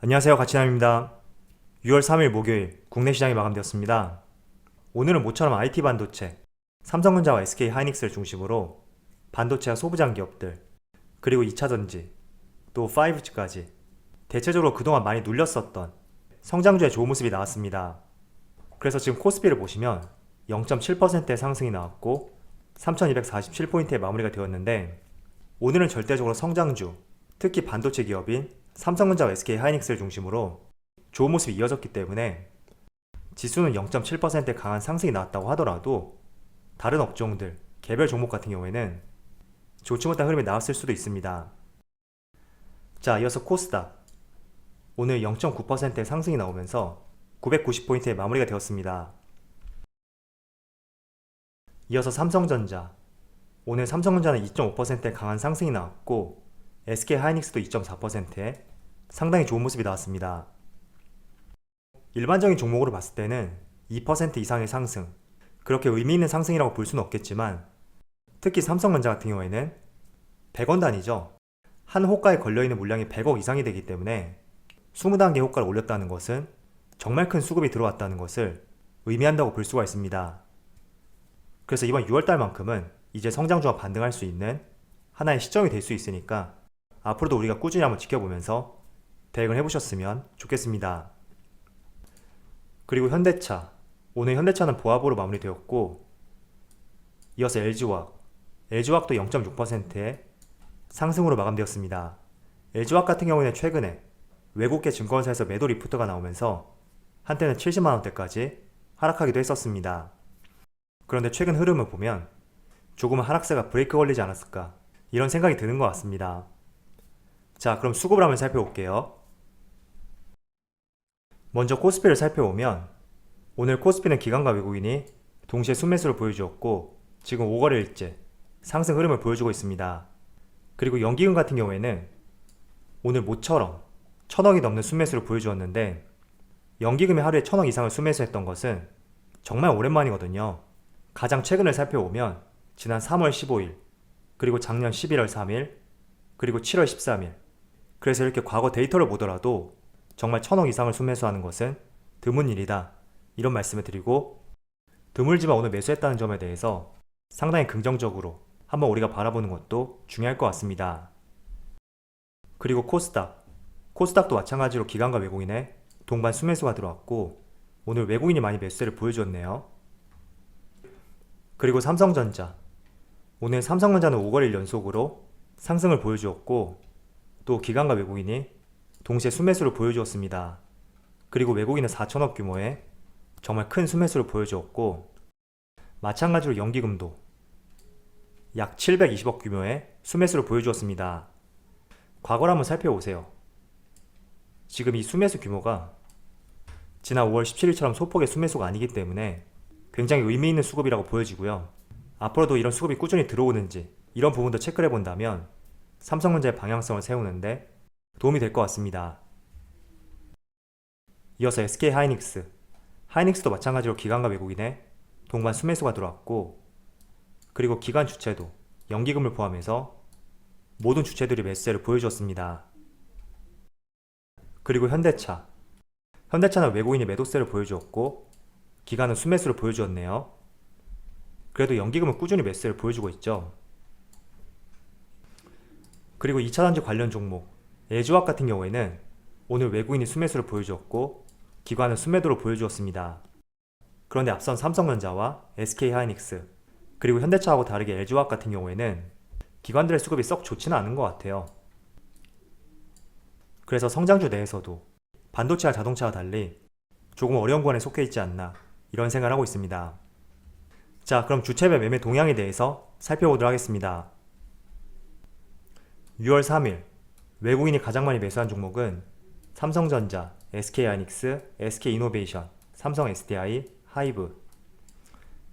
안녕하세요, 가치남입니다. 6월 3일 목요일 국내 시장이 마감되었습니다. 오늘은 모처럼 IT 반도체, 삼성전자와 SK 하이닉스를 중심으로 반도체와 소부장 기업들, 그리고 2차전지, 또 5G까지 대체적으로 그동안 많이 눌렸었던 성장주의 좋은 모습이 나왔습니다. 그래서 지금 코스피를 보시면 0.7%의 상승이 나왔고 3247포인트의 마무리가 되었는데, 오늘은 절대적으로 성장주, 특히 반도체 기업인 삼성전자와 SK 하이닉스를 중심으로 좋은 모습이 이어졌기 때문에 지수는 0.7%의 강한 상승이 나왔다고 하더라도 다른 업종들, 개별 종목 같은 경우에는 좋지 못한 흐름이 나왔을 수도 있습니다. 자, 이어서 코스닥. 오늘 0.9%의 상승이 나오면서 990포인트의 마무리가 되었습니다. 이어서 삼성전자. 오늘 삼성전자는 2.5%의 강한 상승이 나왔고 SK 하이닉스도 2.4%의 상당히 좋은 모습이 나왔습니다. 일반적인 종목으로 봤을 때는 2% 이상의 상승, 그렇게 의미 있는 상승이라고 볼 수는 없겠지만, 특히 삼성전자 같은 경우에는 100원 단위죠. 한 호가에 걸려있는 물량이 100억 이상이 되기 때문에 20단계 호가를 올렸다는 것은 정말 큰 수급이 들어왔다는 것을 의미한다고 볼 수가 있습니다. 그래서 이번 6월달만큼은 이제 성장주가 반등할 수 있는 하나의 시점이 될 수 있으니까 앞으로도 우리가 꾸준히 한번 지켜보면서 대응을 해보셨으면 좋겠습니다. 그리고 현대차. 오늘 현대차는 보합으로 마무리되었고, 이어서 LG화학. LG화학도 0.6%의 상승으로 마감되었습니다. LG화학 같은 경우에는 최근에 외국계 증권사에서 매도 리포트가 나오면서 한때는 70만원대까지 하락하기도 했었습니다. 그런데 최근 흐름을 보면 조금은 하락세가 브레이크 걸리지 않았을까, 이런 생각이 드는 것 같습니다. 자, 그럼 수급을 한번 살펴볼게요. 먼저 코스피를 살펴보면 오늘 코스피는 기관과 외국인이 동시에 순매수를 보여주었고 지금 5거래일째 상승 흐름을 보여주고 있습니다. 그리고 연기금 같은 경우에는 오늘 모처럼 1000억이 넘는 순매수를 보여주었는데, 연기금이 하루에 1000억 이상을 순매수했던 것은 정말 오랜만이거든요. 가장 최근을 살펴보면 지난 3월 15일, 그리고 작년 11월 3일, 그리고 7월 13일. 그래서 이렇게 과거 데이터를 보더라도 정말 1000억 이상을 순매수하는 것은 드문 일이다, 이런 말씀을 드리고, 드물지만 오늘 매수했다는 점에 대해서 상당히 긍정적으로 한번 우리가 바라보는 것도 중요할 것 같습니다. 그리고 코스닥도 마찬가지로 기관과 외국인의 동반 순매수가 들어왔고 오늘 외국인이 많이 매수세를 보여주었네요. 그리고 삼성전자. 오늘 삼성전자는 5거래일 연속으로 상승을 보여주었고 또 기관과 외국인이 동시에 순매수를 보여주었습니다. 그리고 외국인은 4천억 규모의 정말 큰 순매수를 보여주었고, 마찬가지로 연기금도 약 720억 규모의 순매수를 보여주었습니다. 과거를 한번 살펴보세요. 지금 이 순매수 규모가 지난 5월 17일처럼 소폭의 순매수가 아니기 때문에 굉장히 의미 있는 수급이라고 보여지고요. 앞으로도 이런 수급이 꾸준히 들어오는지 이런 부분도 체크를 해본다면 삼성전자의 방향성을 세우는데 도움이 될 것 같습니다. 이어서 SK 하이닉스. 하이닉스도 마찬가지로 기관과 외국인의 동반 순매수가 들어왔고, 그리고 기관 주체도 연기금을 포함해서 모든 주체들이 매수세를 보여주었습니다. 그리고 현대차는 외국인이 매도세를 보여주었고 기관은 순매수를 보여주었네요. 그래도 연기금은 꾸준히 매수세를 보여주고 있죠. 그리고 2차전지 관련 종목 LG화학 같은 경우에는 오늘 외국인이 순매수를 보여주었고 기관은 순매도를 보여주었습니다. 그런데 앞선 삼성전자와 SK 하이닉스 그리고 현대차하고 다르게 LG화학 같은 경우에는 기관들의 수급이 썩 좋지는 않은 것 같아요. 그래서 성장주 내에서도 반도체와 자동차와 달리 조금 어려운 구간에 속해 있지 않나, 이런 생각을 하고 있습니다. 자, 그럼 주체별 매매 동향에 대해서 살펴보도록 하겠습니다. 6월 3일 외국인이 가장 많이 매수한 종목은 삼성전자, SK하이닉스, SK이노베이션, 삼성 SDI, 하이브,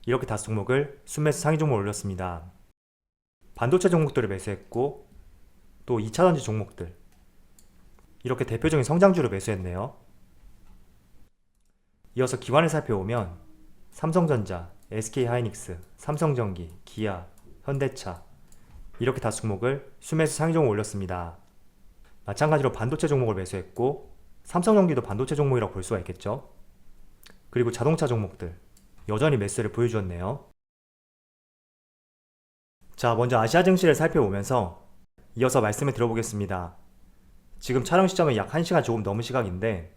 이렇게 5종목을 순매수 상위 종목을 올렸습니다. 반도체 종목들을 매수했고 또 2차전지 종목들, 이렇게 대표적인 성장주를 매수했네요. 이어서 기관을 살펴보면 삼성전자, SK하이닉스, 삼성전기, 기아, 현대차, 이렇게 5종목을 순매수 상위 종목을 올렸습니다. 마찬가지로 반도체 종목을 매수했고 삼성전기도 반도체 종목이라고 볼 수가 있겠죠. 그리고 자동차 종목들 여전히 매수를 보여주었네요. 자, 먼저 아시아 증시를 살펴보면서 이어서 말씀을 들어보겠습니다. 지금 촬영 시점은 약 1시간 조금 넘은 시각인데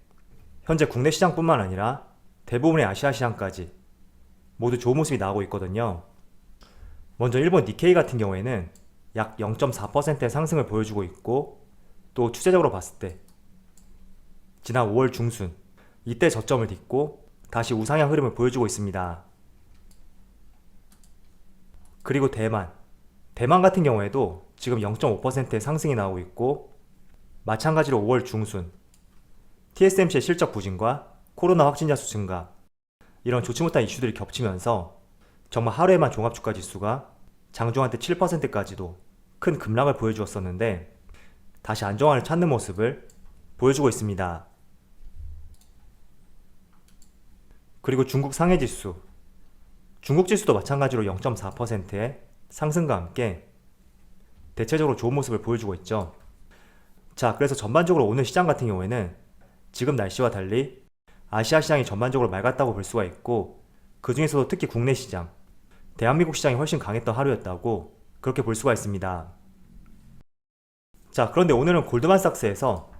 현재 국내 시장뿐만 아니라 대부분의 아시아 시장까지 모두 좋은 모습이 나오고 있거든요. 먼저 일본 니케이 같은 경우에는 약 0.4%의 상승을 보여주고 있고, 또 추세적으로 봤을 때 지난 5월 중순 이때 저점을 딛고 다시 우상향 흐름을 보여주고 있습니다. 그리고 대만 같은 경우에도 지금 0.5%의 상승이 나오고 있고, 마찬가지로 5월 중순 TSMC의 실적 부진과 코로나 확진자 수 증가, 이런 좋지 못한 이슈들이 겹치면서 정말 하루에만 종합주가 지수가 장중한테 7%까지도 큰 급락을 보여주었었는데 다시 안정화를 찾는 모습을 보여주고 있습니다. 그리고 중국 상해지수, 중국 지수도 마찬가지로 0.4%의 상승과 함께 대체적으로 좋은 모습을 보여주고 있죠. 자, 그래서 전반적으로 오늘 시장 같은 경우에는 지금 날씨와 달리 아시아 시장이 전반적으로 맑았다고 볼 수가 있고, 그 중에서도 특히 국내 시장, 대한민국 시장이 훨씬 강했던 하루였다고 그렇게 볼 수가 있습니다. 자, 그런데 오늘은 골드만삭스에서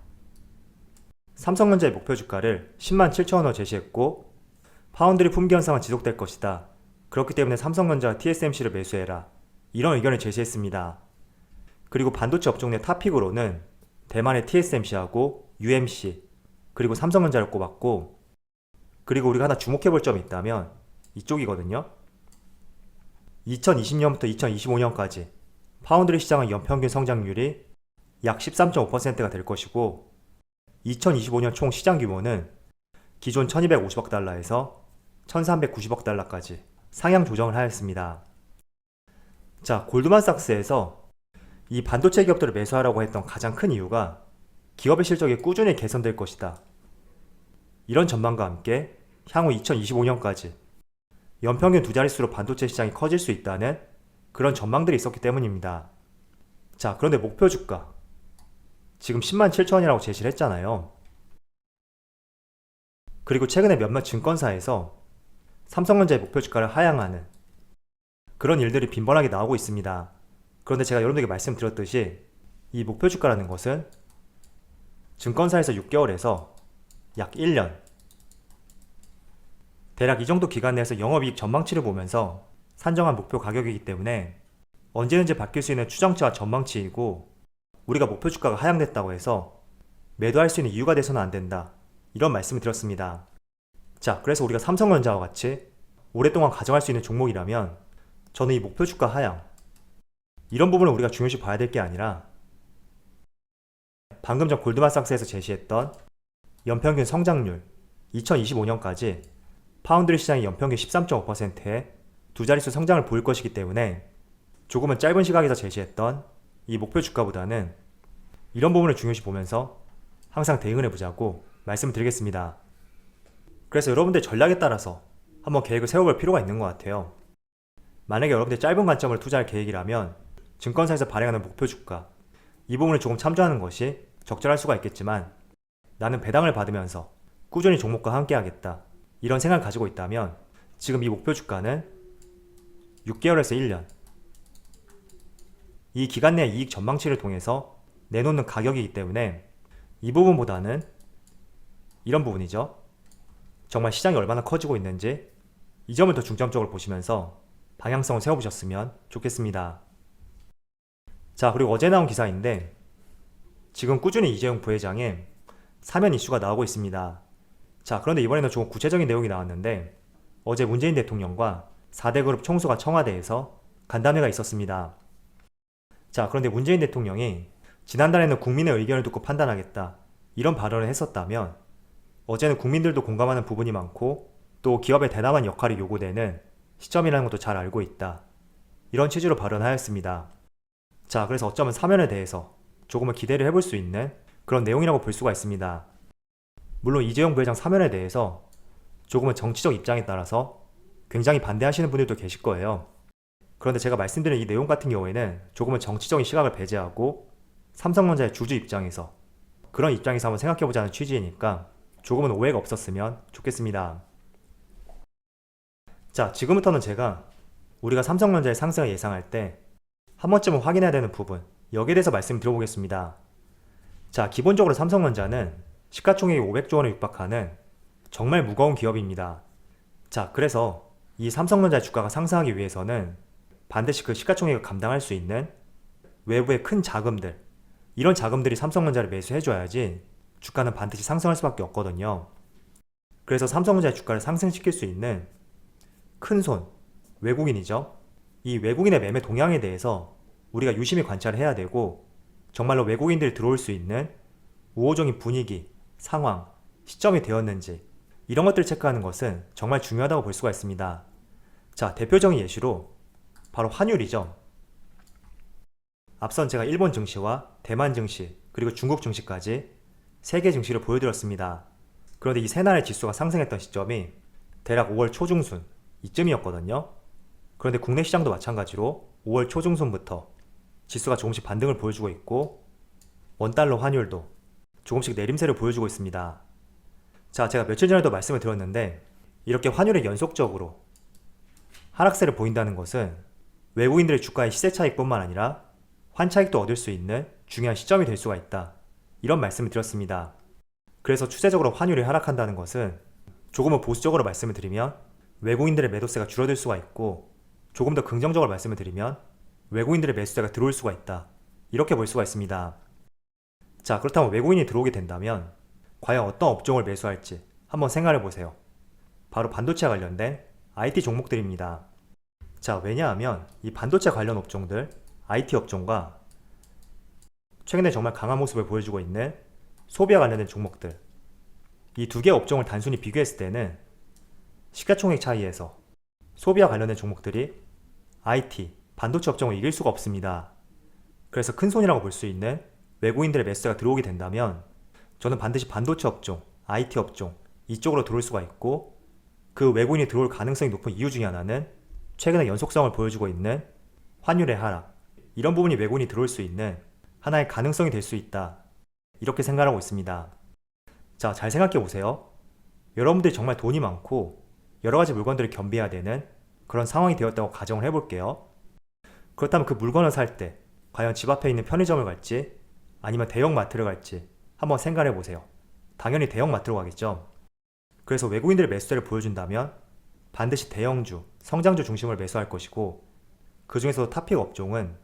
삼성전자의 목표 주가를 10만 7천 원으로 제시했고, 파운드리 품귀 현상은 지속될 것이다. 그렇기 때문에 삼성전자와 TSMC를 매수해라. 이런 의견을 제시했습니다. 그리고 반도체 업종 내 탑픽으로는 대만의 TSMC하고 UMC, 그리고 삼성전자를 꼽았고, 그리고 우리가 하나 주목해볼 점이 있다면 이쪽이거든요. 2020년부터 2025년까지 파운드리 시장의 연평균 성장률이 약 13.5%가 될 것이고, 2025년 총 시장 규모는 기존 1250억 달러에서 1390억 달러까지 상향 조정을 하였습니다. 자, 골드만삭스에서 이 반도체 기업들을 매수하라고 했던 가장 큰 이유가 기업의 실적이 꾸준히 개선될 것이다. 이런 전망과 함께 향후 2025년까지 연평균 두 자릿수로 반도체 시장이 커질 수 있다는 그런 전망들이 있었기 때문입니다. 자, 그런데 목표 주가 지금 10만 7천 원이라고 제시를 했잖아요. 그리고 최근에 몇몇 증권사에서 삼성전자의 목표 주가를 하향하는 그런 일들이 빈번하게 나오고 있습니다. 그런데 제가 여러분들에게 말씀드렸듯이 이 목표 주가라는 것은 증권사에서 6개월에서 약 1년, 대략 이 정도 기간 내에서 영업이익 전망치를 보면서 산정한 목표 가격이기 때문에 언제든지 바뀔 수 있는 추정치와 전망치이고, 우리가 목표 주가가 하향됐다고 해서 매도할 수 있는 이유가 돼서는 안 된다, 이런 말씀을 드렸습니다. 자, 그래서 우리가 삼성전자와 같이 오랫동안 가져갈 수 있는 종목이라면 저는 이 목표 주가 하향, 이런 부분을 우리가 중요시 봐야 될 게 아니라 방금 전 골드만삭스에서 제시했던 연평균 성장률 2025년까지 파운드리 시장이 연평균 13.5%의 두 자릿수 성장을 보일 것이기 때문에 조금은 짧은 시각에서 제시했던 이 목표 주가보다는 이런 부분을 중요시 보면서 항상 대응을 해보자고 말씀을 드리겠습니다. 그래서 여러분들 전략에 따라서 한번 계획을 세워볼 필요가 있는 것 같아요. 만약에 여러분들 짧은 관점을 투자할 계획이라면 증권사에서 발행하는 목표 주가, 이 부분을 조금 참조하는 것이 적절할 수가 있겠지만, 나는 배당을 받으면서 꾸준히 종목과 함께 하겠다, 이런 생각을 가지고 있다면 지금 이 목표 주가는 6개월에서 1년 이 기간 내 이익 전망치를 통해서 내놓는 가격이기 때문에 이 부분보다는 이런 부분이죠. 정말 시장이 얼마나 커지고 있는지 이 점을 더 중점적으로 보시면서 방향성을 세워보셨으면 좋겠습니다. 자, 그리고 어제 나온 기사인데 지금 꾸준히 이재용 부회장의 사면 이슈가 나오고 있습니다. 자, 그런데 이번에는 조금 구체적인 내용이 나왔는데 어제 문재인 대통령과 4대 그룹 총수가 청와대에서 간담회가 있었습니다. 자, 그런데 문재인 대통령이 지난달에는 국민의 의견을 듣고 판단하겠다, 이런 발언을 했었다면 어제는 국민들도 공감하는 부분이 많고 또 기업의 대담한 역할이 요구되는 시점이라는 것도 잘 알고 있다, 이런 취지로 발언하였습니다. 자, 그래서 어쩌면 사면에 대해서 조금은 기대를 해볼 수 있는 그런 내용이라고 볼 수가 있습니다. 물론 이재용 부회장 사면에 대해서 조금은 정치적 입장에 따라서 굉장히 반대하시는 분들도 계실 거예요. 그런데 제가 말씀드린 이 내용 같은 경우에는 조금은 정치적인 시각을 배제하고 삼성전자의 주주 입장에서 그런 입장에서 한번 생각해보자는 취지이니까 조금은 오해가 없었으면 좋겠습니다. 자, 지금부터는 제가 우리가 삼성전자의 상승을 예상할 때 한 번쯤은 확인해야 되는 부분, 여기에 대해서 말씀드려보겠습니다. 자, 기본적으로 삼성전자는 시가총액이 500조 원을 육박하는 정말 무거운 기업입니다. 자, 그래서 이 삼성전자의 주가가 상승하기 위해서는 반드시 그 시가총액을 감당할 수 있는 외부의 큰 자금들, 이런 자금들이 삼성전자를 매수해줘야지 주가는 반드시 상승할 수밖에 없거든요. 그래서 삼성전자의 주가를 상승시킬 수 있는 큰 손, 외국인이죠. 이 외국인의 매매 동향에 대해서 우리가 유심히 관찰을 해야 되고, 정말로 외국인들이 들어올 수 있는 우호적인 분위기, 상황, 시점이 되었는지, 이런 것들을 체크하는 것은 정말 중요하다고 볼 수가 있습니다. 자, 대표적인 예시로 바로 환율이죠. 앞선 제가 일본 증시와 대만 증시, 그리고 중국 증시까지 세계 증시를 보여드렸습니다. 그런데 이 세 나라의 지수가 상승했던 시점이 대략 5월 초중순 이쯤이었거든요. 그런데 국내 시장도 마찬가지로 5월 초중순부터 지수가 조금씩 반등을 보여주고 있고, 원달러 환율도 조금씩 내림세를 보여주고 있습니다. 자, 제가 며칠 전에도 말씀을 드렸는데, 이렇게 환율이 연속적으로 하락세를 보인다는 것은 외국인들의 주가의 시세 차익뿐만 아니라 환차익도 얻을 수 있는 중요한 시점이 될 수가 있다, 이런 말씀을 드렸습니다. 그래서 추세적으로 환율이 하락한다는 것은, 조금은 보수적으로 말씀을 드리면 외국인들의 매도세가 줄어들 수가 있고, 조금 더 긍정적으로 말씀을 드리면 외국인들의 매수세가 들어올 수가 있다, 이렇게 볼 수가 있습니다. 자, 그렇다면 외국인이 들어오게 된다면 과연 어떤 업종을 매수할지 한번 생각해 보세요. 바로 반도체와 관련된 IT 종목들입니다. 자, 왜냐하면 이 반도체 관련 업종들, IT 업종과 최근에 정말 강한 모습을 보여주고 있는 소비와 관련된 종목들, 이 두 개의 업종을 단순히 비교했을 때는 시가총액 차이에서 소비와 관련된 종목들이 IT, 반도체 업종을 이길 수가 없습니다. 그래서 큰손이라고 볼 수 있는 외국인들의 매수세가 들어오게 된다면 저는 반드시 반도체 업종, IT 업종 이쪽으로 들어올 수가 있고, 그 외국인이 들어올 가능성이 높은 이유 중에 하나는 최근에 연속성을 보여주고 있는 환율의 하락, 이런 부분이 외국인이 들어올 수 있는 하나의 가능성이 될 수 있다, 이렇게 생각하고 있습니다. 자, 잘 생각해 보세요. 여러분들이 정말 돈이 많고 여러가지 물건들을 겸비해야 되는 그런 상황이 되었다고 가정을 해볼게요. 그렇다면 그 물건을 살 때 과연 집 앞에 있는 편의점을 갈지 아니면 대형 마트를 갈지 한번 생각해 보세요. 당연히 대형 마트로 가겠죠. 그래서 외국인들의 매수세를 보여준다면 반드시 대형주, 성장주 중심으로 매수할 것이고, 그 중에서도 탑픽 업종은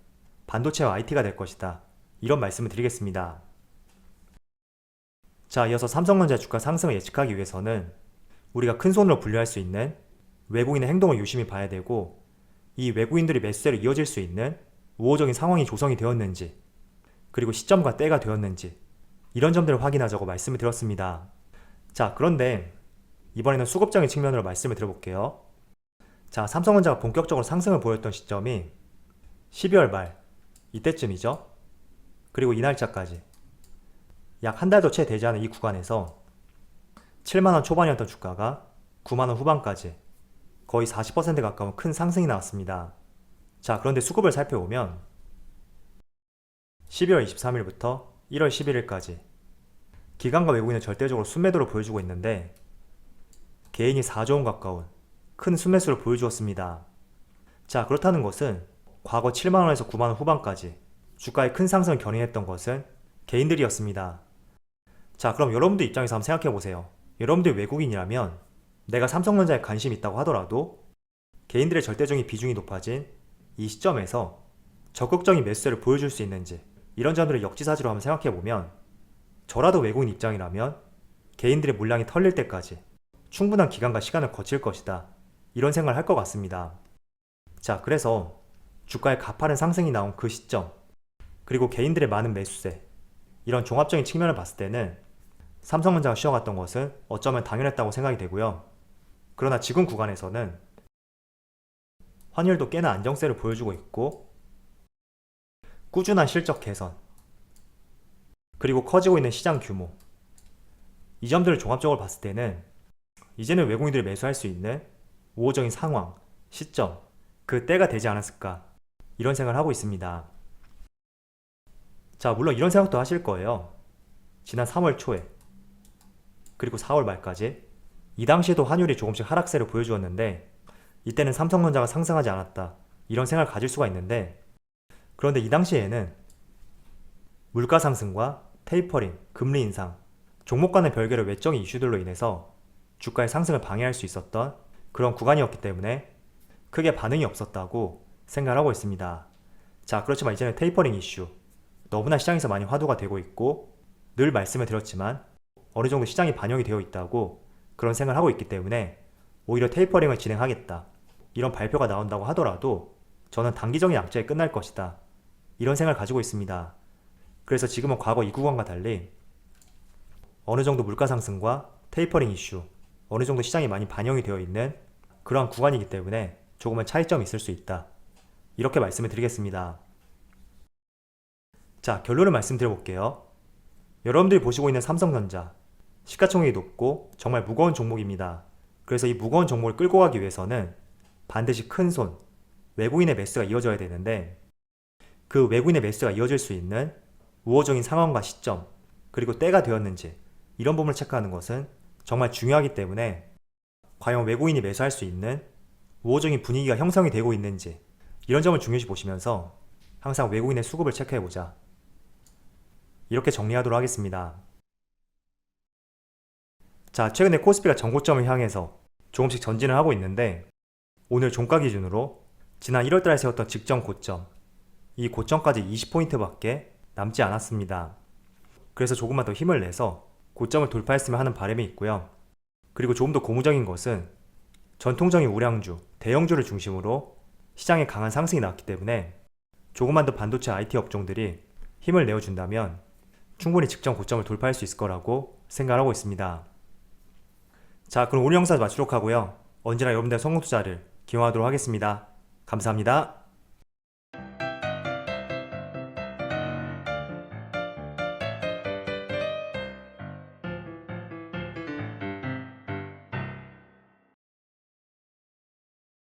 반도체와 IT가 될 것이다, 이런 말씀을 드리겠습니다. 자, 이어서 삼성전자 주가 상승을 예측하기 위해서는 우리가 큰손으로 분류할 수 있는 외국인의 행동을 유심히 봐야 되고, 이 외국인들이 매수세로 이어질 수 있는 우호적인 상황이 조성이 되었는지, 그리고 시점과 때가 되었는지, 이런 점들을 확인하자고 말씀을 드렸습니다. 자, 그런데 이번에는 수급적인 측면으로 말씀을 드려볼게요. 자, 삼성전자가 본격적으로 상승을 보였던 시점이 12월 말 이때쯤이죠. 그리고 이 날짜까지 약 한 달도 채 되지 않은 이 구간에서 7만원 초반이었던 주가가 9만원 후반까지 거의 40% 가까운 큰 상승이 나왔습니다. 자, 그런데 수급을 살펴보면 12월 23일부터 1월 11일까지 기관과 외국인은 절대적으로 순매도를 보여주고 있는데, 개인이 4조 원 가까운 큰 순매수를 보여주었습니다. 자, 그렇다는 것은 과거 7만원에서 9만원 후반까지 주가의 큰 상승을 견인했던 것은 개인들이었습니다. 자, 그럼 여러분들 입장에서 한번 생각해보세요. 여러분들이 외국인이라면 내가 삼성전자에 관심이 있다고 하더라도 개인들의 절대적인 비중이 높아진 이 시점에서 적극적인 매수세를 보여줄 수 있는지, 이런 점들을 역지사지로 한번 생각해보면, 저라도 외국인 입장이라면 개인들의 물량이 털릴 때까지 충분한 기간과 시간을 거칠 것이다, 이런 생각을 할 것 같습니다. 자, 그래서 주가의 가파른 상승이 나온 그 시점, 그리고 개인들의 많은 매수세, 이런 종합적인 측면을 봤을 때는 삼성전자가 쉬어갔던 것은 어쩌면 당연했다고 생각이 되고요. 그러나 지금 구간에서는 환율도 꽤나 안정세를 보여주고 있고, 꾸준한 실적 개선, 그리고 커지고 있는 시장 규모, 이 점들을 종합적으로 봤을 때는 이제는 외국인들이 매수할 수 있는 우호적인 상황, 시점, 그 때가 되지 않았을까, 이런 생각을 하고 있습니다. 자, 물론 이런 생각도 하실 거예요. 지난 3월 초에 그리고 4월 말까지 이 당시에도 환율이 조금씩 하락세를 보여주었는데 이때는 삼성전자가 상승하지 않았다 이런 생각을 가질 수가 있는데 그런데 이 당시에는 물가 상승과 테이퍼링, 금리 인상, 종목 간의 별개의 외적인 이슈들로 인해서 주가의 상승을 방해할 수 있었던 그런 구간이었기 때문에 크게 반응이 없었다고 생각을 하고 있습니다. 자, 그렇지만 이제는 테이퍼링 이슈 너무나 시장에서 많이 화두가 되고 있고 늘 말씀을 드렸지만 어느 정도 시장이 반영이 되어 있다고 그런 생각을 하고 있기 때문에 오히려 테이퍼링을 진행하겠다 이런 발표가 나온다고 하더라도 저는 단기적인 약재에 끝날 것이다 이런 생각을 가지고 있습니다. 그래서 지금은 과거 이 구간과 달리 어느 정도 물가 상승과 테이퍼링 이슈 어느 정도 시장이 많이 반영이 되어 있는 그러한 구간이기 때문에 조금은 차이점이 있을 수 있다 이렇게 말씀을 드리겠습니다. 자, 결론을 말씀드려 볼게요. 여러분들이 보시고 있는 삼성전자 시가총액이 높고 정말 무거운 종목입니다. 그래서 이 무거운 종목을 끌고 가기 위해서는 반드시 큰 손, 외국인의 매수가 이어져야 되는데 그 외국인의 매수가 이어질 수 있는 우호적인 상황과 시점 그리고 때가 되었는지 이런 부분을 체크하는 것은 정말 중요하기 때문에 과연 외국인이 매수할 수 있는 우호적인 분위기가 형성이 되고 있는지 이런 점을 중요시 보시면서 항상 외국인의 수급을 체크해보자 이렇게 정리하도록 하겠습니다. 자, 최근에 코스피가 전고점을 향해서 조금씩 전진을 하고 있는데 오늘 종가 기준으로 지난 1월달에 세웠던 직전 고점 이 고점까지 20포인트밖에 남지 않았습니다. 그래서 조금만 더 힘을 내서 고점을 돌파했으면 하는 바람이 있고요. 그리고 조금 더 고무적인 것은 전통적인 우량주, 대형주를 중심으로 시장에 강한 상승이 나왔기 때문에 조금만 더 반도체 IT 업종들이 힘을 내어준다면 충분히 직전 고점을 돌파할 수 있을 거라고 생각하고 있습니다. 자, 그럼 오늘 영상 마치도록 하고요. 언제나 여러분들의 성공 투자를 기원하도록 하겠습니다. 감사합니다.